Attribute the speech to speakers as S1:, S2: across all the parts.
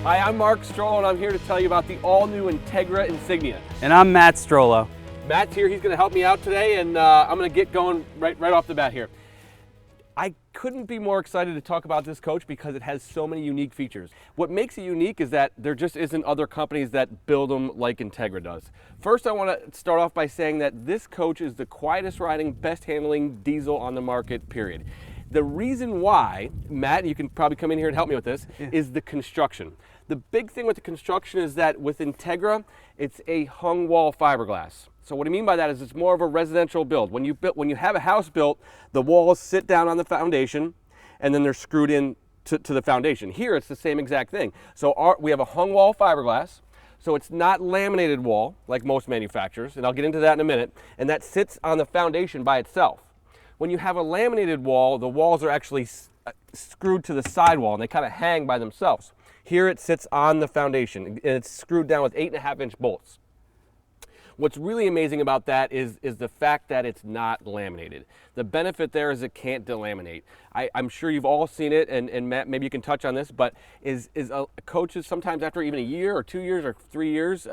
S1: Hi, I'm Mark Strollo, and I'm here to tell you about the all-new Entegra Insignia.
S2: And I'm Matt Strollo.
S1: Matt's here. He's going to help me out today, and I'm going to get going right off the bat here. I couldn't be more excited to talk about this coach because it has so many unique features. What makes it unique is that there just isn't other companies that build them like Entegra does. First, I want to start off by saying that this coach is the quietest riding, best handling diesel on the market, period. The reason why, Matt, you can probably come in here and help me with this, is the construction. The big thing with the construction is that with Entegra, it's a hung wall fiberglass. So what I mean by that is it's more of a residential build. When you have a house built, the walls sit down on the foundation and then they're screwed in to the foundation. Here it's the same exact thing. So we have a hung wall fiberglass. So it's not laminated wall like most manufacturers, and I'll get into that in a minute, and that sits on the foundation by itself. When you have a laminated wall, the walls are actually screwed to the sidewall and they kind of hang by themselves. Here it sits on the foundation and it's screwed down with 8.5-inch bolts. What's really amazing about that is the fact that it's not laminated. The benefit there is it can't delaminate. I'm sure you've all seen it, and Matt, maybe you can touch on this, but coaches sometimes after even a year or 2 years or 3 years,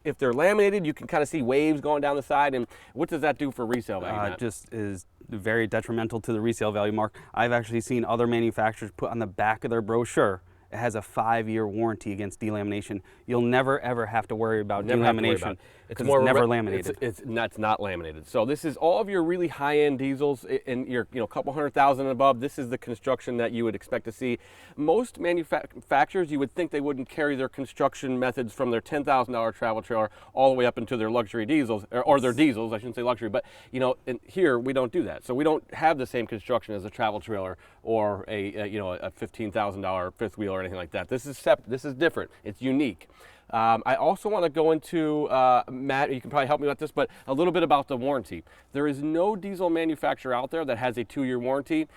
S1: if they're laminated, you can kind of see waves going down the side, and what does that do for resale value?
S2: It just is very detrimental to the resale value, Mark. I've actually seen other manufacturers put on the back of their brochure, it has a 5-year warranty against delamination. You'll never ever have to worry about delamination.
S1: It's never
S2: laminated.
S1: It's not laminated. So this is all of your really high-end diesels in your couple $100,000 and above. This is the construction that you would expect to see. Most manufacturers, you would think they wouldn't carry their construction methods from their $10,000 travel trailer all the way up into their luxury diesels or their diesels. I shouldn't say luxury, but and here we don't do that. So we don't have the same construction as a travel trailer or a $15,000 fifth wheel or anything like that. This is separate. This is different. It's unique. I also want to go into, Matt, you can probably help me with this, but a little bit about the warranty. There is no diesel manufacturer out there that has a 2-year warranty.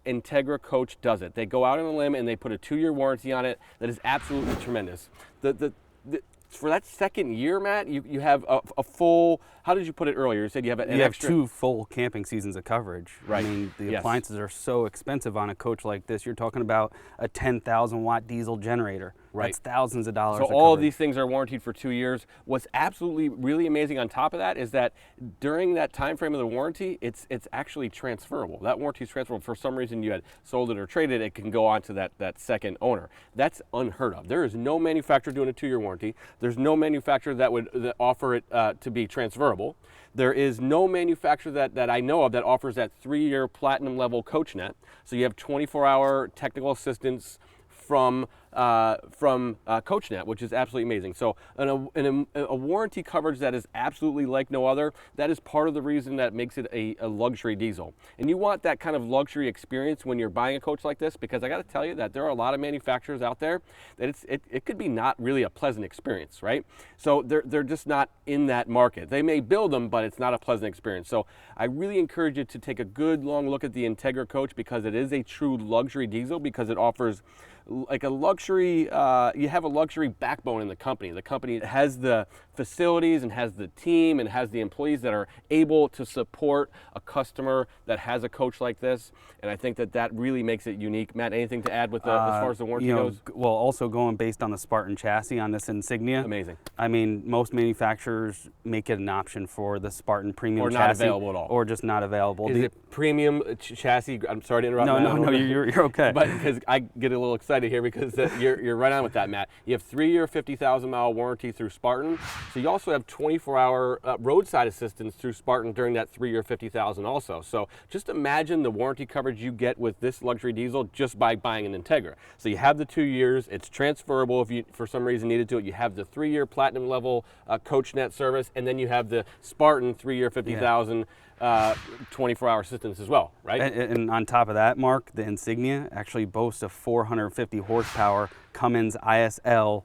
S1: Entegra Coach does it. They go out on a limb and they put a 2-year warranty on it that is absolutely tremendous. For that second year, Matt, you have a full, how did you put it earlier? You said you have an extra...
S2: You have 2 full camping seasons of coverage.
S1: Right.
S2: I mean, the appliances are so expensive on a coach like this. You're talking about a 10,000 watt diesel generator.
S1: Right.
S2: That's thousands of dollars.
S1: So all of these things are warranted for 2 years. What's absolutely really amazing on top of that is that during that time frame of the warranty, it's actually transferable. That warranty is transferable. For some reason you had sold it or traded it, can go on to that second owner. That's unheard of. There is no manufacturer doing a 2-year warranty. There's no manufacturer that would offer it to be transferable. There is no manufacturer that I know of that offers that 3-year platinum level CoachNet. So you have 24-hour technical assistance from CoachNet, which is absolutely amazing. So a warranty coverage that is absolutely like no other, that is part of the reason that makes it a luxury diesel. And you want that kind of luxury experience when you're buying a coach like this, because I got to tell you that there are a lot of manufacturers out there that it could be not really a pleasant experience, right? So they're just not in that market. They may build them, but it's not a pleasant experience. So I really encourage you to take a good long look at the Entegra Coach, because it is a true luxury diesel, because it offers like a luxury, you have a luxury backbone in the company. The company has the facilities and has the team and has the employees that are able to support a customer that has a coach like this. And I think that really makes it unique. Matt, anything to add with as far as the warranty goes?
S2: Well, also going based on the Spartan chassis on this Insignia.
S1: Amazing.
S2: I mean, most manufacturers make it an option for the Spartan premium chassis.
S1: Or not available at all.
S2: Or just not available.
S1: Is it premium chassis? I'm sorry to interrupt.
S2: No, you're okay.
S1: But because I get a little excited here, because you're right on with that, Matt. You have 3-year 50,000-mile warranty through Spartan. So you also have 24-hour roadside assistance through Spartan during that 3-year 50,000 also. So just imagine the warranty coverage you get with this luxury diesel just by buying an Entegra. So you have the 2 years. It's transferable if you for some reason needed to. You have the 3-year platinum level CoachNet service, and then you have the Spartan 3-year 50,000 24-hour assistance as well, right?
S2: And on top of that, Mark, the Insignia actually boasts a 450 horsepower Cummins ISL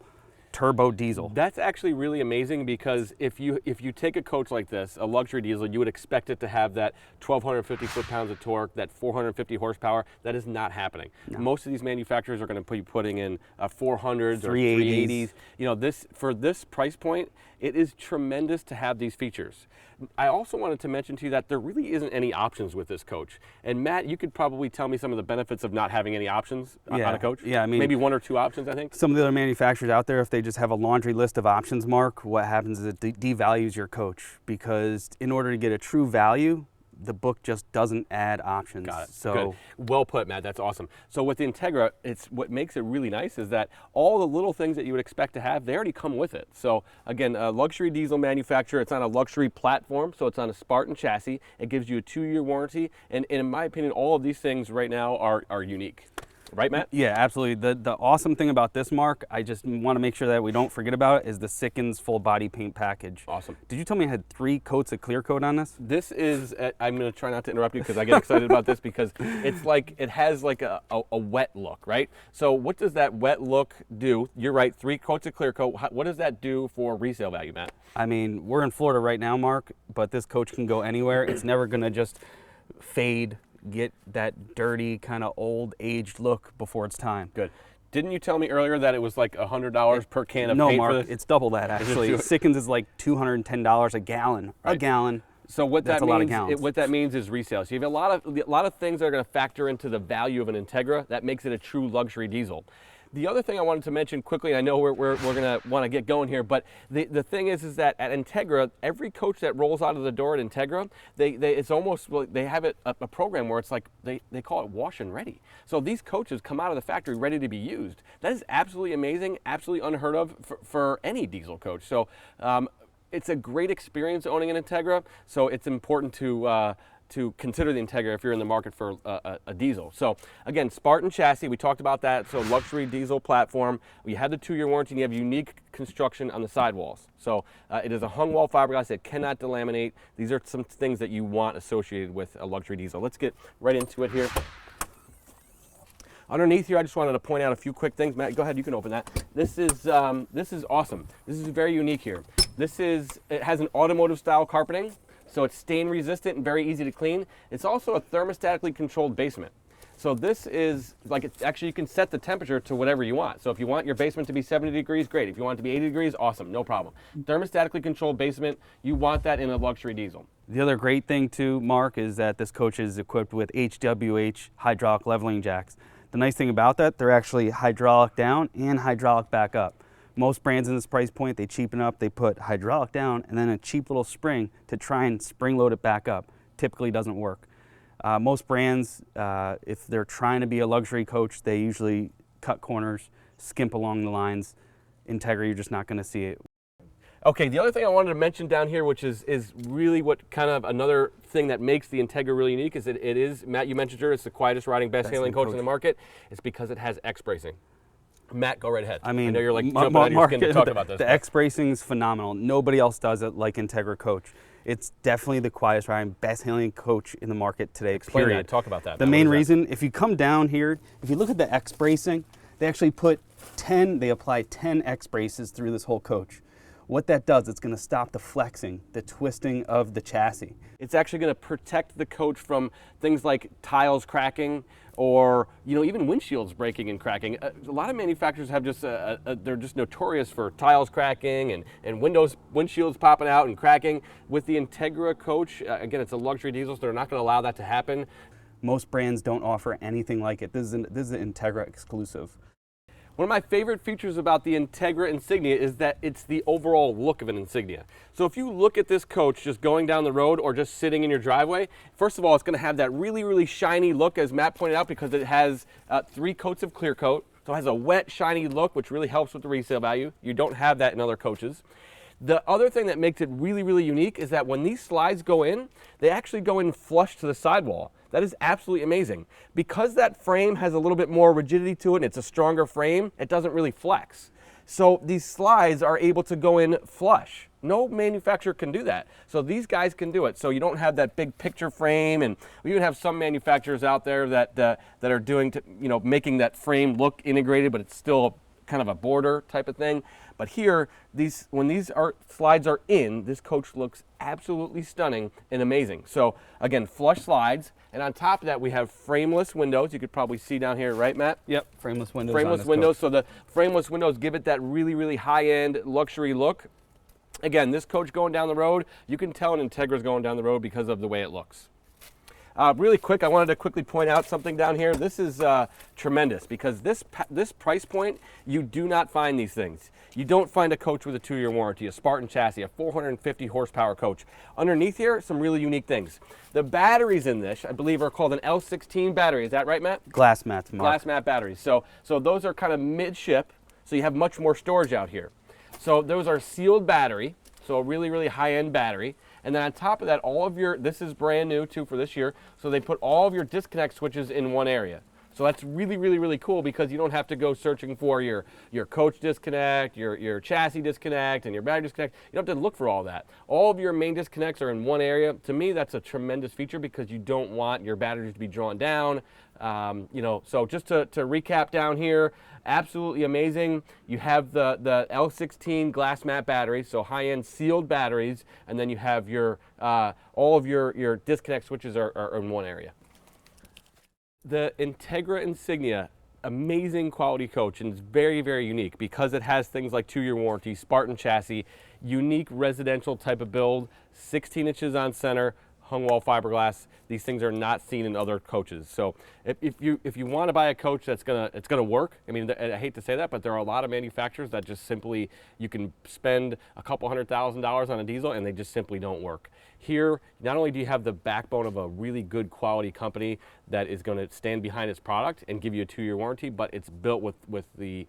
S2: turbo diesel.
S1: That's actually really amazing, because if you take a coach like this, a luxury diesel, you would expect it to have that 1,250 foot-pounds of torque, that 450 horsepower. That is not happening. No. Most of these manufacturers are going to be putting in 400s or 380s. You know, for this price point, it is tremendous to have these features. I also wanted to mention to you that there really isn't any options with this coach. And Matt, you could probably tell me some of the benefits of not having any options on a coach.
S2: Yeah, I mean,
S1: maybe 1 or 2 options, I think.
S2: Some of the other manufacturers out there, if they just have a laundry list of options, Mark, what happens is it devalues your coach, because in order to get a true value, the book just doesn't add options.
S1: Got it.
S2: So
S1: good. Well put, Matt. That's awesome. So with the Entegra, what makes it really nice is that all the little things that you would expect to have, they already come with it. So again, a luxury diesel manufacturer, it's on a luxury platform, so it's on a Spartan chassis. It gives you a 2-year warranty, and in my opinion, all of these things right now are unique. Right, Matt?
S2: Yeah, absolutely. The awesome thing about this, Mark, I just want to make sure that we don't forget about it, is the Sickens full body paint package.
S1: Awesome.
S2: Did you tell me I had 3 coats of clear coat on this?
S1: This is, I'm going to try not to interrupt you because I get excited about this, because it's like, it has like a wet look, right? So what does that wet look do? You're right, 3 coats of clear coat. What does that do for resale value, Matt?
S2: I mean, we're in Florida right now, Mark, but this coach can go anywhere. It's never going to just fade, get that dirty kind of old aged look before it's time.
S1: Good. Didn't you tell me earlier that it was like $100 per can of
S2: paint?
S1: No,
S2: Mark,
S1: for this?
S2: It's double that actually. Sickens is like $210 a gallon. Right. A gallon.
S1: So what
S2: That's
S1: that
S2: a
S1: means,
S2: lot of gallons.
S1: What that means is resale. So you have a lot of things that are going to factor into the value of an Entegra. That makes it a true luxury diesel. The other thing I wanted to mention quickly, and I know we're going to want to get going here, but the thing is that at Entegra, every coach that rolls out of the door at Entegra, it's almost, they have a program where it's like, they call it wash and ready. So these coaches come out of the factory ready to be used. That is absolutely amazing, absolutely unheard of for any diesel coach. So it's a great experience owning an Entegra, so it's important to consider the Entegra if you're in the market for a diesel. So again, Spartan chassis, we talked about that. So luxury diesel platform. You have the 2-year warranty, and you have unique construction on the sidewalls. So it is a hung wall fiberglass that cannot delaminate. These are some things that you want associated with a luxury diesel. Let's get right into it here. Underneath here, I just wanted to point out a few quick things. Matt, go ahead, you can open that. This is awesome. This is very unique here. It has an automotive style carpeting. So it's stain resistant and very easy to clean. It's also a thermostatically controlled basement. So this is like, actually you can set the temperature to whatever you want. So if you want your basement to be 70 degrees, great. If you want it to be 80 degrees, awesome, no problem. Thermostatically controlled basement, you want that in a luxury diesel.
S2: The other great thing too, Mark, is that this coach is equipped with HWH hydraulic leveling jacks. The nice thing about that, they're actually hydraulic down and hydraulic back up. Most brands in this price point, they cheapen up, they put hydraulic down and then a cheap little spring to try and spring load it back up. Typically doesn't work. Most brands, if they're trying to be a luxury coach, they usually cut corners, skimp along the lines. Entegra, you're just not going to see it.
S1: Okay, the other thing I wanted to mention down here, which is really what kind of another thing that makes the Entegra really unique, is that it is, Matt, you mentioned it, it's the quietest riding, best handling coach in the market. It's because it has X bracing. Matt, go right ahead.
S2: I mean,
S1: I know you're like jumping out of your skin to talk about this.
S2: The X bracing is phenomenal. Nobody else does it like Entegra Coach. It's definitely the quietest riding, best handling coach in the market today.
S1: Explain
S2: period.
S1: that. Talk about that.
S2: The main reason, if you come down here, if you look at the X bracing, they actually put 10. They apply 10 X braces through this whole coach. What that does, it's going to stop the flexing, the twisting of the chassis. It's
S1: actually going to protect the coach from things like tiles cracking, or even windshields breaking and cracking. A lot of manufacturers have they're just notorious for tiles cracking and windshields popping out and cracking. With the Entegra Coach, again, it's a luxury diesel, so they're not going to allow that to happen.
S2: Most brands don't offer anything like it. This is an Entegra exclusive.
S1: One of my favorite features about the Entegra Insignia is that it's the overall look of an Insignia. So if you look at this coach just going down the road or just sitting in your driveway, first of all, it's going to have that really, really shiny look, as Matt pointed out, because it has 3 coats of clear coat. So it has a wet, shiny look, which really helps with the resale value. You don't have that in other coaches. The other thing that makes it really, really unique is that when these slides go in, they actually go in flush to the sidewall. That is absolutely amazing. Because that frame has a little bit more rigidity to it and it's a stronger frame, it doesn't really flex. So these slides are able to go in flush. No manufacturer can do that. So these guys can do it. So you don't have that big picture frame, and we even have some manufacturers out there that are doing making that frame look integrated, but it's still kind of a border type of thing. But here, when these slides are in, this coach looks absolutely stunning and amazing. So again, flush slides, and on top of that, we have frameless windows. You could probably see down here, right, Matt?
S2: Yep, frameless windows.
S1: Frameless windows. So the frameless windows give it that really, really high-end luxury look. Again, this coach going down the road, you can tell an Entegra's going down the road because of the way it looks. Really quick, I wanted to quickly point out something down here. This is tremendous because this price point, you do not find these things. You don't find a coach with a 2-year warranty, a Spartan chassis, a 450 horsepower coach. Underneath here, some really unique things. The batteries in this, I believe, are called an L16 battery. Is that right, Matt?
S2: Glass mats, Mark.
S1: Glass mat batteries. So those are kind of mid-ship, so you have much more storage out here. So those are sealed battery, so a really, really high-end battery. And then on top of that, this is brand new too for this year, so they put all of your disconnect switches in one area. So that's really, really, really cool because you don't have to go searching for your coach disconnect, your chassis disconnect, and your battery disconnect. You don't have to look for all that. All of your main disconnects are in one area. To me, that's a tremendous feature because you don't want your batteries to be drawn down. So just to recap down here, absolutely amazing. You have the L16 glass mat batteries, so high-end sealed batteries, and then you have all of your disconnect switches are in one area. The Entegra Insignia, amazing quality coach, and it's very, very unique because it has things like 2-year warranty, Spartan chassis, unique residential type of build, 16 inches on center, hung wall fiberglass. These things are not seen in other coaches. So if you want to buy a coach that's gonna work, I mean, I hate to say that, but there are a lot of manufacturers that just simply, you can spend a couple $100,000 on a diesel and they just simply don't work. Here, not only do you have the backbone of a really good quality company that is going to stand behind its product and give you a 2-year warranty, but it's built with the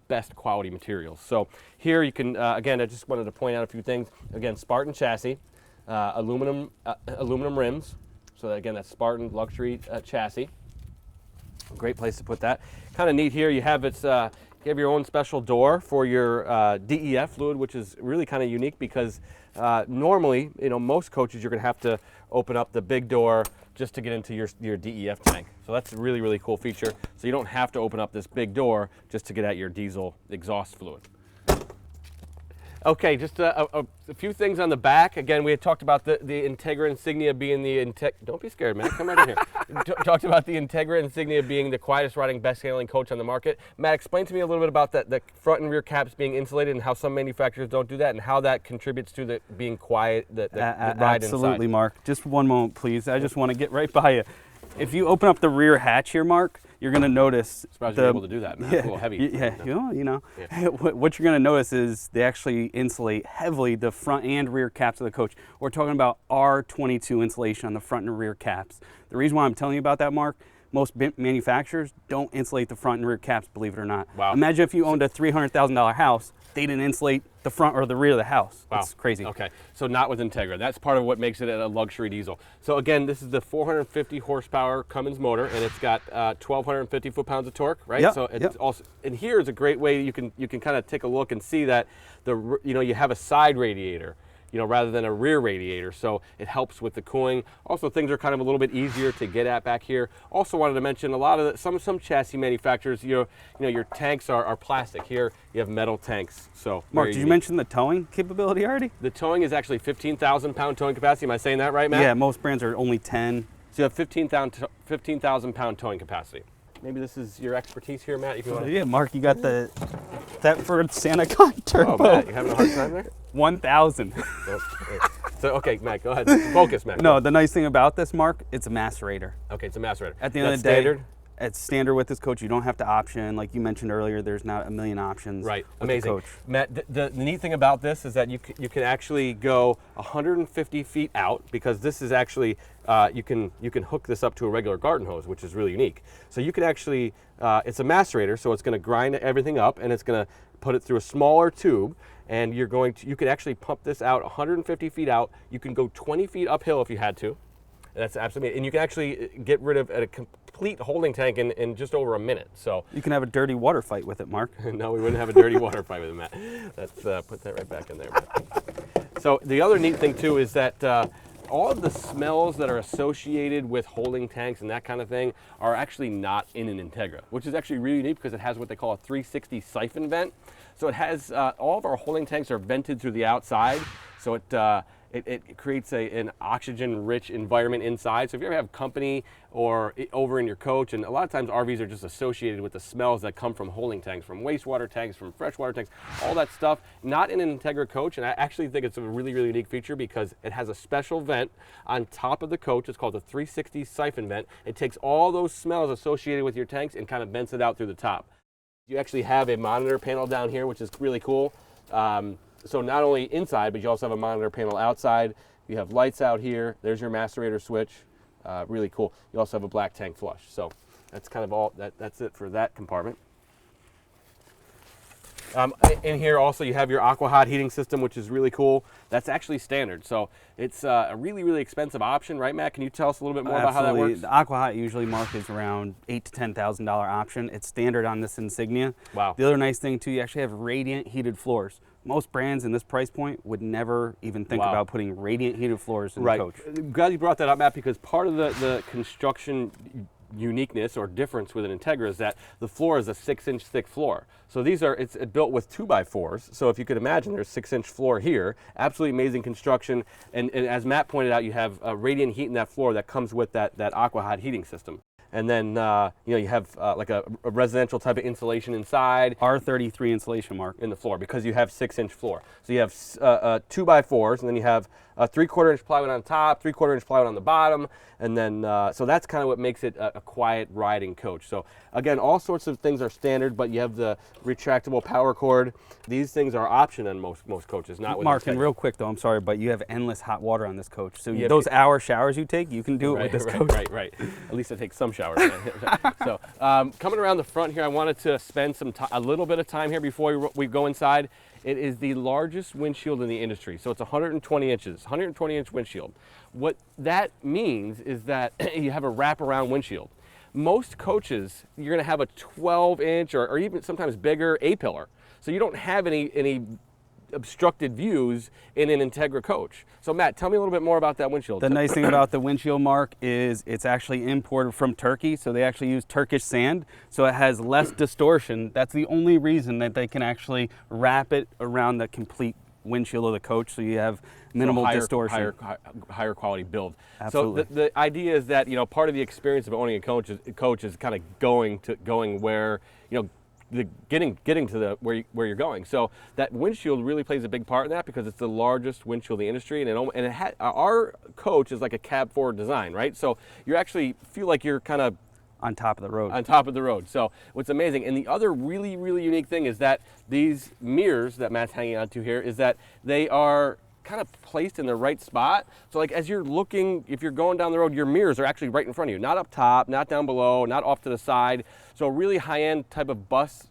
S1: best quality materials. So here you can, again, I just wanted to point out a few things. Again, Spartan chassis, aluminum rims. So again, that's Spartan luxury chassis. Great place to put that. Kind of neat here. You have you have your own special door for your DEF fluid, which is really kind of unique because normally, most coaches you're going to have to open up the big door just to get into your DEF tank. So that's a really, really cool feature. So you don't have to open up this big door just to get at your diesel exhaust fluid. Okay, just a few things on the back. Again, we had talked about the Entegra Insignia being don't be scared, man. Come right in here. Talked about the Entegra Insignia being the quietest riding, best handling coach on the market. Matt, explain to me a little bit about the front and rear caps being insulated and how some manufacturers don't do that and how that contributes to the being quiet, the ride inside.
S2: Absolutely, Mark. Just one moment, please. I just want to get right by you. If you open up the rear hatch here, Mark, you're going to notice.
S1: Surprised you're able to do that, man. It's a little heavy.
S2: Yeah, Yeah. What you're going to notice is they actually insulate heavily the front and rear caps of the coach. We're talking about R22 insulation on the front and rear caps. The reason why I'm telling you about that, Mark, most manufacturers don't insulate the front and rear caps, believe it or not.
S1: Wow.
S2: Imagine if you owned a $300,000 house, they didn't insulate the front or the rear of the house.
S1: Wow.
S2: That's crazy.
S1: Okay, so not with Entegra. That's part of what makes it a luxury diesel. So again, this is the 450 horsepower Cummins motor, and it's got 1,250 foot-pounds of torque, right?
S2: Yep.
S1: So it's also, and here is a great way you can kind of take a look and see that you have a side radiator, rather than a rear radiator, so it helps with the cooling. Also, things are kind of a little bit easier to get at back here. Also wanted to mention a lot of some chassis manufacturers, your tanks are plastic. Here you have metal tanks. So
S2: Mark, did you mention the towing capability already?
S1: The towing is actually 15,000 pound towing capacity. Am I saying that right, Matt?
S2: Yeah, most brands are only 10.
S1: So you have 15,000 pound towing capacity. Maybe this is your expertise here, Matt. If you want to.
S2: Yeah, Mark, you got the Thetford Santa Con Turbo.
S1: Oh, Matt, you having a hard time there?
S2: 1,000.
S1: So okay, Matt, go ahead. Focus, Matt.
S2: No, the nice thing about this, Mark, it's a macerator.
S1: Okay, it's a macerator.
S2: At the end of the day, standard? It's standard with this coach. You don't have to option. Like you mentioned earlier, there's not a million options.
S1: Right,
S2: with
S1: amazing.
S2: The coach.
S1: Matt, the neat thing about this is that you can actually go 150 feet out because this is actually, you can hook this up to a regular garden hose, which is really unique. So you can actually, it's a macerator, so it's going to grind everything up and it's going to put it through a smaller tube, and you can actually pump this out 150 feet out. You can go 20 feet uphill if you had to. That's absolutely, and you can actually get rid of a complete holding tank in just over a minute. So
S2: you can have a dirty water fight with it, Mark.
S1: No, we wouldn't have a dirty water fight with it, Matt. Let's put that right back in there. So the other neat thing too is that all of the smells that are associated with holding tanks and that kind of thing are actually not in an Entegra, which is actually really neat because it has what they call a 360 siphon vent. So it has, all of our holding tanks are vented through the outside, so it creates an oxygen-rich environment inside. So if you ever have company or over in your coach, and a lot of times RVs are just associated with the smells that come from holding tanks, from wastewater tanks, from freshwater tanks, all that stuff, not in an Entegra coach. And I actually think it's a really, really unique feature because it has a special vent on top of the coach. It's called the 360 siphon vent. It takes all those smells associated with your tanks and kind of vents it out through the top. You actually have a monitor panel down here, which is really cool. So not only inside, but you also have a monitor panel outside. You have lights out here. There's your macerator switch. Really cool. You also have a black tank flush. So that's kind of all, that's it for that compartment. In here also you have your Aqua hot heating system, which is really cool. That's actually standard. So it's a really, really expensive option, right, Matt? Can you tell us a little bit more about how that works?
S2: The Aqua hot usually markets around $8,000 to $10,000 option. It's standard on this Insignia.
S1: Wow.
S2: The other nice thing too, you actually have radiant heated floors. Most brands in this price point would never even think about putting radiant heated floors in the coach.
S1: Glad you brought that up, Matt, because part of the construction uniqueness or difference with an Entegra is that the floor is a 6-inch thick floor. So these are, it's built with 2x4s. So if you could imagine, there's a 6-inch floor here. Absolutely amazing construction. And as Matt pointed out, you have radiant heat in that floor that comes with that Aqua hot heating system. And then, you know, you have like a residential type of insulation inside.
S2: R33 insulation mark.
S1: In the floor because you have 6-inch floor. So you have 2x4s, and then you have a 3/4 inch plywood on top, 3/4 inch plywood on the bottom, and then, so that's kind of what makes it a quiet riding coach. So again, all sorts of things are standard, but you have the retractable power cord. These things are option on most coaches, not with
S2: Mark, and real quick though, I'm sorry, but you have endless hot water on this coach. So
S1: yeah,
S2: those hour showers you take, you can do it with this coach.
S1: Right. At least I take some showers. So coming around the front here, I wanted to spend a little bit of time here before we go inside. It is the largest windshield in the industry. So it's 120 inches, 120 inch windshield. What that means is that you have a wraparound windshield. Most coaches, you're gonna have a 12 inch or even sometimes bigger A-pillar. So you don't have any obstructed views in an Entegra coach. So Matt, tell me a little bit more about that windshield.
S2: The nice thing about the windshield, Mark, is it's actually imported from Turkey, so they actually use Turkish sand, so it has less distortion. That's the only reason that they can actually wrap it around the complete windshield of the coach, so you have minimal distortion.
S1: Higher quality build.
S2: Absolutely.
S1: So the idea is that, you know, part of the experience of owning a coach is kind of going where, you know, getting to where you're going. So that windshield really plays a big part in that because it's the largest windshield in the industry, and our coach is like a cab forward design, right? So you actually feel like you're kind of
S2: on top of the road.
S1: On top of the road. So what's amazing, and the other really, really unique thing is that these mirrors that Matt's hanging onto here is that they are kind of placed in the right spot. So like as you're looking, if you're going down the road, your mirrors are actually right in front of you, not up top, not down below, not off to the side. So a really high-end type of bus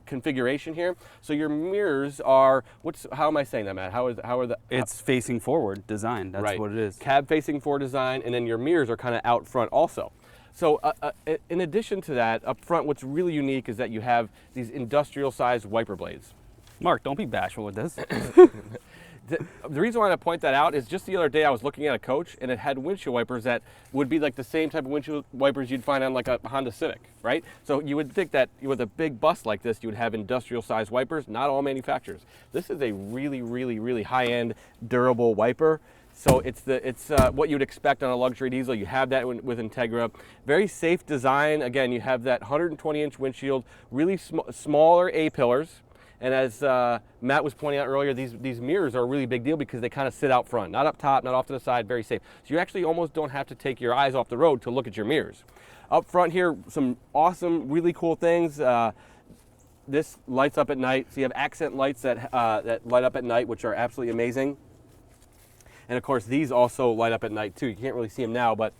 S1: configuration here. So your mirrors are, how am I saying that, Matt? How are the?
S2: It's facing forward design. That's what it is.
S1: Cab facing forward design, and then your mirrors are kind of out front also. So in addition to that, up front, what's really unique is that you have these industrial-sized wiper blades.
S2: Mark, don't be bashful with this.
S1: The reason why I point that out is just the other day I was looking at a coach and it had windshield wipers that would be like the same type of windshield wipers you'd find on like a Honda Civic, right? So you would think that with a big bus like this, you would have industrial sized wipers, not all manufacturers. This is a really, really, really high-end durable wiper. So it's what you would expect on a luxury diesel. You have that with Entegra. Very safe design. Again, you have that 120-inch windshield, really smaller A-pillars. And as Matt was pointing out earlier, these mirrors are a really big deal because they kind of sit out front, not up top, not off to the side, very safe. So you actually almost don't have to take your eyes off the road to look at your mirrors. Up front here, some awesome, really cool things. This lights up at night. So you have accent lights that light up at night, which are absolutely amazing. And of course, these also light up at night too. You can't really see them now, but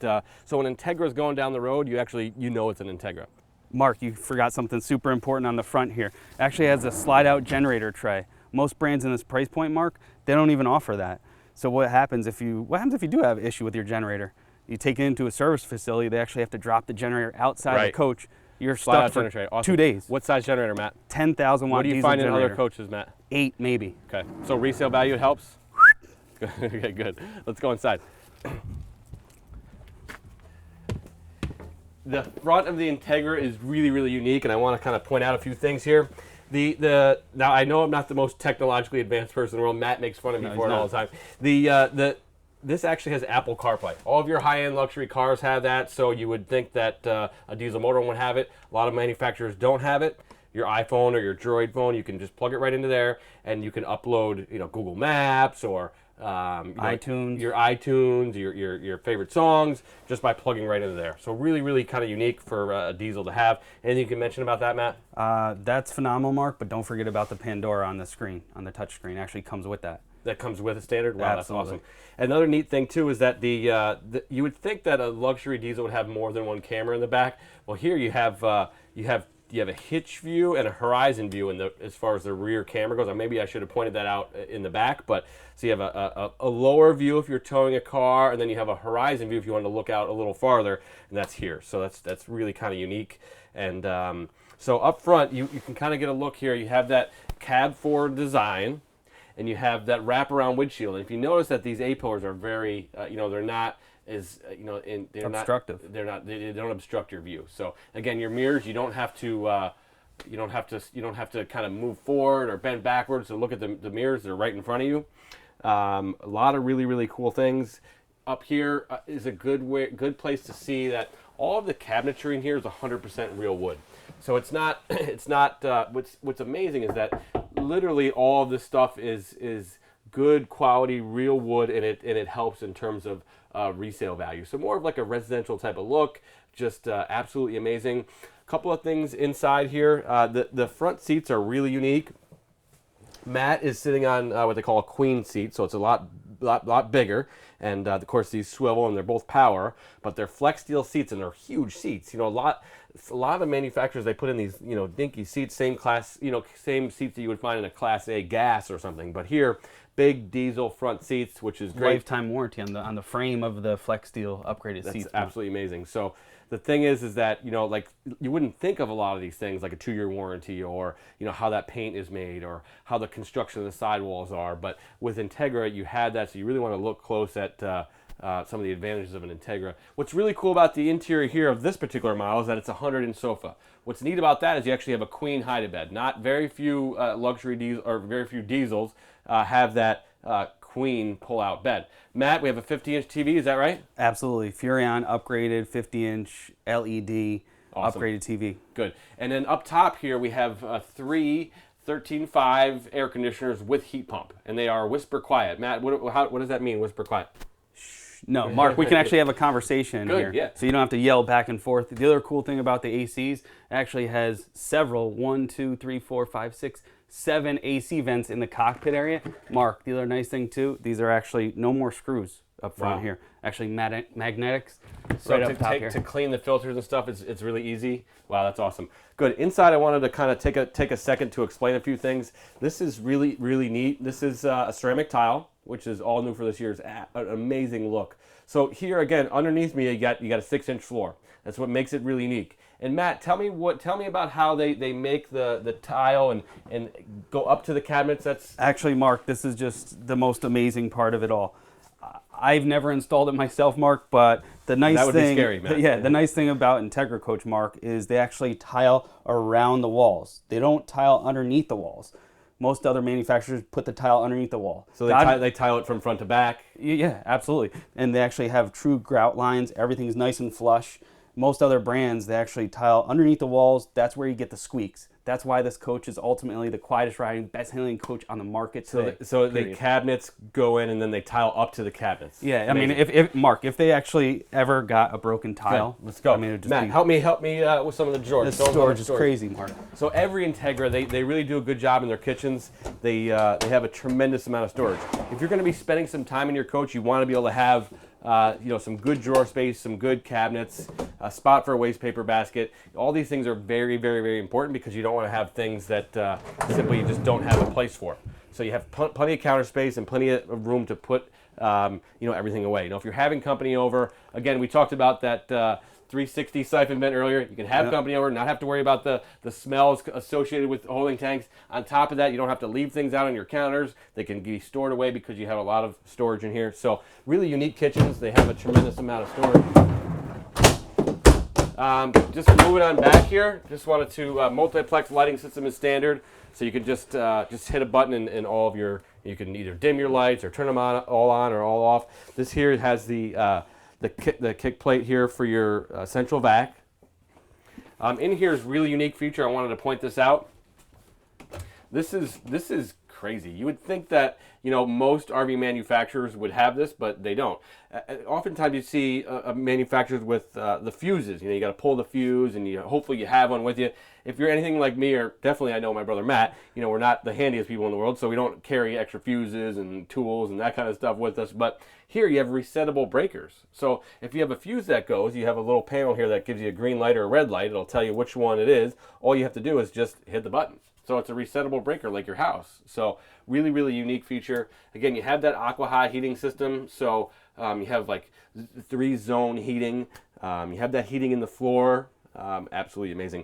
S1: so when Entegra is going down the road, you know it's an Entegra.
S2: Mark, you forgot something super important on the front here. It actually has a slide-out generator tray. Most brands in this price point, Mark, they don't even offer that. So what happens if you do have an issue with your generator? You take it into a service facility, they actually have to drop the generator outside the coach. You're stuck for 2 days.
S1: What size generator, Matt?
S2: 10,000 watt diesel generator.
S1: What do you find in other coaches, Matt?
S2: 8 maybe.
S1: Okay, so resale value, it helps? Okay, good. Let's go inside. The front of the Entegra is really, really unique, and I want to kind of point out a few things here. Now I know I'm not the most technologically advanced person in the world. Matt makes fun of me for it all the time. This actually has Apple Carplay. All of your high-end luxury cars have that, so you would think that a diesel motor would have it. A lot of manufacturers don't have it. Your iPhone or your Droid phone, you can just plug it right into there, and you can upload, Google Maps or
S2: iTunes,
S1: your iTunes, your favorite songs, just by plugging right into there. So really, really kind of unique for a diesel to have. Anything you can mention about that, Matt?
S2: That's phenomenal, Mark. But don't forget about the Pandora on the screen, on the touch screen. Actually comes with that.
S1: That comes with a standard? Wow,
S2: Absolutely.
S1: That's awesome. Another neat thing, too, is that you would think that a luxury diesel would have more than one camera in the back. Well, here you have a hitch view and a horizon view as far as the rear camera goes. Or maybe I should have pointed that out in the back. But so you have a lower view if you're towing a car, and then you have a horizon view if you want to look out a little farther, and that's here. So that's really kind of unique. And so up front, you can kind of get a look here. You have that cab forward design, and you have that wraparound windshield. And if you notice that these A-pillars are very, they're not as, they're
S2: obstructive.
S1: They don't obstruct your view. So again, your mirrors, you don't have to kind of move forward or bend backwards to look at the mirrors. They're right in front of you. A lot of really, really cool things. Up here is a good place to see that all of the cabinetry in here is 100% real wood. So it's not what's amazing is that literally all of this stuff is good quality real wood, and it helps in terms of resale value. So more of like a residential type of look, just absolutely amazing. A couple of things inside here. The front seats are really unique. Matt is sitting on what they call a queen seat, so it's a lot bigger. And of course these swivel and they're both power, but they're flex steel seats and they're huge seats. A lot of manufacturers, they put in these dinky seats, same seats that you would find in a Class A gas or something. But here, big diesel front seats, which is great.
S2: Lifetime warranty on the frame of the flex steel upgraded seats.
S1: That's absolutely amazing. So the thing is that like you wouldn't think of a lot of these things like a 2-year warranty, or how that paint is made, or how the construction of the sidewalls are. But with Entegra, you had that, so you really want to look close at some of the advantages of an Entegra. What's really cool about the interior here of this particular model is that it's a 100-inch sofa. What's neat about that is you actually have a queen hide-a-bed. Not very few luxury diesels or very few diesels have that queen pull-out bed. Matt, we have a 50-inch TV, is that right?
S2: Absolutely. Furrion upgraded 50-inch LED
S1: Awesome.
S2: Upgraded TV.
S1: Good. And then up top here we have 3 13.5 air conditioners with heat pump, and they are whisper quiet. Matt, what does that mean, whisper quiet?
S2: No, Mark, we can actually have a conversation
S1: Good,
S2: here.
S1: yeah.
S2: So you don't have to yell back and forth. The other cool thing about the ACs, it actually has several, 1, 2, 3, 4, 5, 6, 7 AC vents in the cockpit area. Mark, the other nice thing too, these are actually no more screws up front here. Actually magnetics
S1: So
S2: right up top here.
S1: to clean the filters and stuff, it's really easy. Wow, that's awesome. Good. Inside, I wanted to kind of take a second to explain a few things. This is really, really neat. This is a ceramic tile, which is all new for this year. It's an amazing look. So here again, underneath me, you got a 6-inch floor. That's what makes it really unique. And Matt, tell me about how they make the tile and go up to the cabinets. That's
S2: actually, Mark, this is just the most amazing part of it all. I've never installed it myself, Mark, but the nice
S1: that would
S2: thing,
S1: be scary, Matt.
S2: Yeah, the nice thing about Entegra Coach, Mark, is they actually tile around the walls. They don't tile underneath the walls. Most other manufacturers put the tile underneath the wall.
S1: So they tile it from front to back?
S2: Yeah, absolutely. And they actually have true grout lines. Everything's nice and flush. Most other brands, they actually tile underneath the walls. That's where you get the squeaks. That's why this coach is ultimately the quietest riding, best handling coach on the market today.
S1: So the cabinets go in and then they tile up to the cabinets.
S2: Yeah, I mean, if Mark, if they actually ever got a broken tile,
S1: okay, let's go.
S2: I mean, it would just
S1: Matt, help me with some of the drawers.
S2: This storage is crazy, Mark.
S1: So every Entegra, they really do a good job in their kitchens. They have a tremendous amount of storage. If you're going to be spending some time in your coach, you want to be able to have some good drawer space, some good cabinets, a spot for a waste paper basket. All these things are very, very, very important because you don't want to have things that simply you just don't have a place for. So you have plenty of counter space and plenty of room to put everything away. If you're having company over, again, we talked about that 360 Siphon Vent earlier. You can have company over, not have to worry about the smells associated with holding tanks. On top of that, you don't have to leave things out on your counters. They can be stored away because you have a lot of storage in here. So really unique kitchens. They have a tremendous amount of storage. Just moving on back here, just wanted to, multiplex lighting system is standard. So you can just hit a button and all of your, you can either dim your lights or turn them on or all off. This here has the kick plate here for your central vac. In here is really unique feature. I wanted to point this out. This is crazy. You would think that, you know, most RV manufacturers would have this, but they don't. Oftentimes you see manufacturers with the fuses. You know, you got to pull the fuse, and hopefully you have one with you. If you're anything like me, or definitely I know my brother Matt, you know, we're not the handiest people in the world, so we don't carry extra fuses and tools and that kind of stuff with us. But here you have resettable breakers. So if you have a fuse that goes, you have a little panel here that gives you a green light or a red light. It'll tell you which one it is. All you have to do is just hit the button. So it's a resettable breaker like your house. So really, really unique feature. Again, you have that Aqua high heating system. So you have like 3-zone heating. You have that heating in the floor. Absolutely amazing.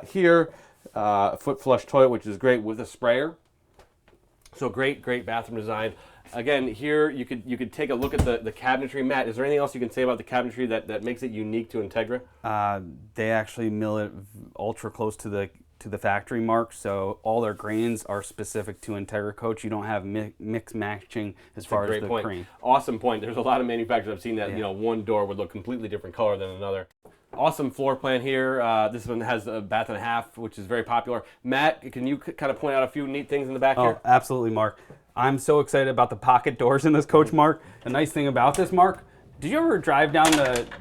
S1: Here, a foot flush toilet, which is great with a sprayer. So great bathroom design. Again, here you could take a look at the cabinetry. Matt, is there anything else you can say about the cabinetry that makes it unique to Entegra?
S2: They actually mill it ultra close to the factory mark, so all their grains are specific to Entegra Coach. You don't have mix matching as far as the grain.
S1: Awesome point. There's a lot of manufacturers I've seen that, you know, one door would look completely different color than another. Awesome floor plan here. This one has a bath and a half, which is very popular. Matt, can you kind of point out a few neat things in the back here?
S2: Oh, absolutely, Mark. I'm so excited about the pocket doors in this coach, Mark. The nice thing about this, Mark, did you ever drive down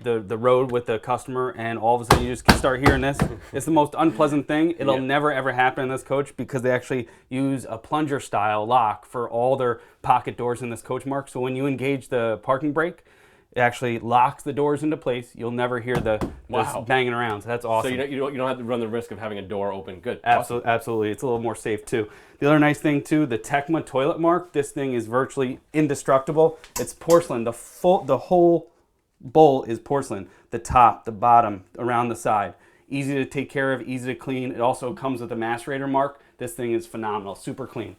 S2: the road with the customer and all of a sudden you just start hearing this? It's the most unpleasant thing. It'll never ever happen in this coach because they actually use a plunger style lock for all their pocket doors in this coach, Mark. So when you engage the parking brake, it actually locks the doors into place. You'll never hear the banging around. So that's awesome.
S1: So you don't have to run the risk of having a door open. Good.
S2: Absolutely,
S1: awesome.
S2: Absolutely. It's a little more safe too. The other nice thing too, the Tecma toilet, Mark. This thing is virtually indestructible. It's porcelain. The whole bowl is porcelain. The top, the bottom, around the side. Easy to take care of, easy to clean. It also comes with a macerator, Mark. This thing is phenomenal. Super clean.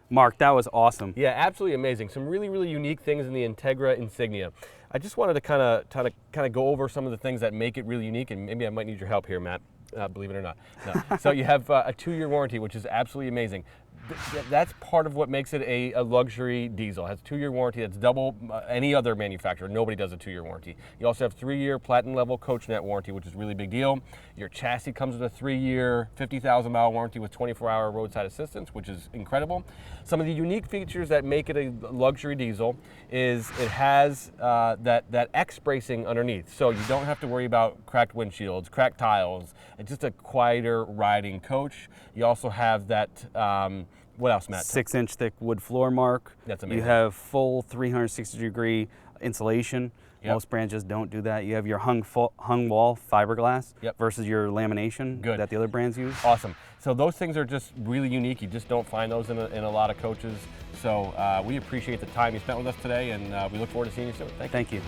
S2: Mark, that was awesome.
S1: Yeah, absolutely amazing. Some really, really unique things in the Entegra Insignia. I just wanted to kind of go over some of the things that make it really unique, and maybe I might need your help here, Matt. Believe it or not. No. So you have a 2-year warranty, which is absolutely amazing. That's part of what makes it a luxury diesel. It has a 2-year warranty. That's double any other manufacturer. Nobody does a 2-year warranty. You also have 3-year platinum level CoachNet warranty, which is a really big deal. Your chassis comes with a 3-year, 50,000-mile warranty with 24-hour roadside assistance, which is incredible. Some of the unique features that make it a luxury diesel is it has that X bracing underneath, so you don't have to worry about cracked windshields, cracked tiles. It's just a quieter riding coach. You also have that. What else, Matt?
S2: 6-inch thick wood floor, Mark.
S1: That's amazing.
S2: You have full 360-degree insulation.
S1: Yep.
S2: Most brands just don't do that. You have your hung wall fiberglass versus your lamination that the other brands use.
S1: Awesome. So those things are just really unique. You just don't find those in a lot of coaches. So we appreciate the time you spent with us today, and we look forward to seeing you soon. Thank you.